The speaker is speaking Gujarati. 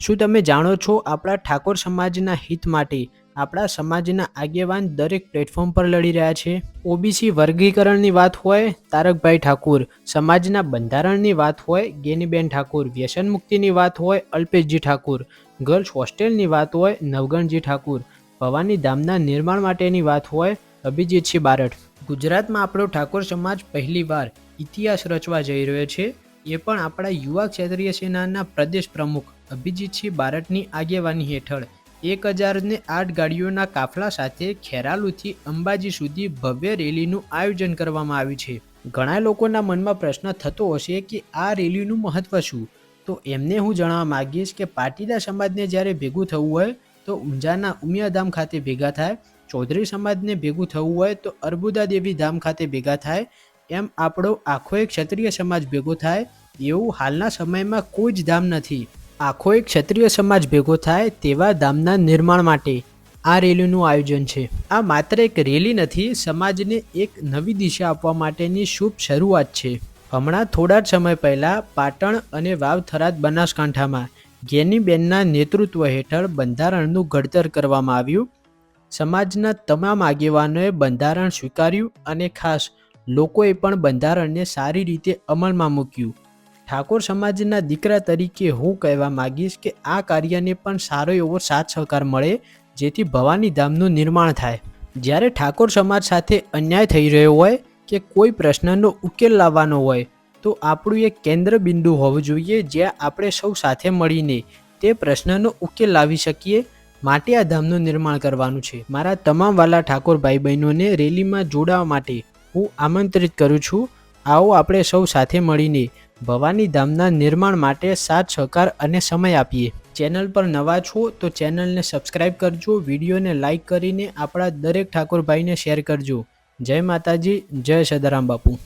શું તમે જાણો છો આપણા ઠાકોર સમાજના હિત માટે આપણા સમાજના આગેવાન દરેક પ્લેટફોર્મ પર લડી રહ્યા છે? ઓબીસી વર્ગીકરણની વાત હોય તારકભાઈ ઠાકુર, સમાજના બંધારણની વાત હોય ગેનીબેન ઠાકુર, વ્યસન મુક્તિની વાત હોય અલ્પેશજી ઠાકુર, ગર્લ્સ હોસ્ટેલની વાત હોય નવગણજી ઠાકુર, ભવાની ધામના નિર્માણ માટેની વાત હોય અભિજીતસિંહ બારડ. ગુજરાતમાં આપણો ઠાકોર સમાજ પહેલીવાર ઇતિહાસ રચવા જઈ રહ્યો છે, એ પણ આપણા યુવા ક્ષેત્રીય સેનાના પ્રદેશ પ્રમુખ અભિજીતસિંહ બારડની આગેવાની હેઠળ 1008 ગાડીઓના કાફલા સાથે ખેરાલુથી અંબાજી સુધી ભવ્ય રેલીનું આયોજન કરવામાં આવ્યું છે. ઘણા લોકોના મનમાં પ્રશ્ન થતો હશે કે આ રેલીનું મહત્વ શું? તો એમને હું જણાવવા માંગીશ કે પાટીદાર સમાજને જ્યારે ભેગું થવું હોય તો ઊંઝાના ઉમિયાધામ ખાતે ભેગા થાય, ચૌધરી સમાજને ભેગું થવું હોય તો અર્બુદા દેવી ધામ ખાતે ભેગા થાય, એમ આપણો આખો એક ક્ષત્રિય સમાજ ભેગો થાય એવું હાલના સમયમાં કોઈ જ ધામ નથી. આખો એક ક્ષત્રિય સમાજ ભેગો થાય તેવા ધામના નિર્માણ માટે આ રેલીનું આયોજન છે. આ માત્ર એક રેલી નથી, સમાજને એક નવી દિશા આપવા માટેની શુભ શરૂઆત છે. હમણાં થોડા જ સમય પહેલાં પાટણ અને વાવ થરાદ બનાસકાંઠામાં ગેનીબેનના નેતૃત્વ હેઠળ બંધારણનું ઘડતર કરવામાં આવ્યું. સમાજના તમામ આગેવાનોએ બંધારણ સ્વીકાર્યું અને ખાસ લોકોએ પણ બંધારણને સારી રીતે અમલમાં મૂક્યું. ઠાકોર સમાજના દીકરા તરીકે હું કહેવા માંગીશ કે આ કાર્યને પણ સારો એવો સાથ સહકાર મળે જેથી ભવાની ધામનું નિર્માણ થાય. જ્યારે ઠાકોર સમાજ સાથે અન્યાય થઈ રહ્યો હોય કે કોઈ પ્રશ્નનો ઉકેલ લાવવાનો હોય તો આપણું એક કેન્દ્ર બિંદુ હોવું જોઈએ જ્યાં આપણે સૌ સાથે મળીને તે પ્રશ્નનો ઉકેલ લાવી શકીએ. માટે આ ધામનું નિર્માણ કરવાનું છે. મારા તમામ વાલા ઠાકોર ભાઈ બહેનોને રેલીમાં જોડાવા માટે હું આમંત્રિત કરું છું. આવો આપણે સૌ સાથે મળીને ભવાની ધામના નિર્માણ માટે સાથ સહકાર અને સમય આપીએ. ચેનલ પર નવા છો તો ચેનલને સબસ્ક્રાઈબ કરજો, વિડીયોને લાઇક કરીને આપણા દરેક ઠાકોર ભાઈને શેર કરજો. જય માતાજી, જય સદારામ બાપુ.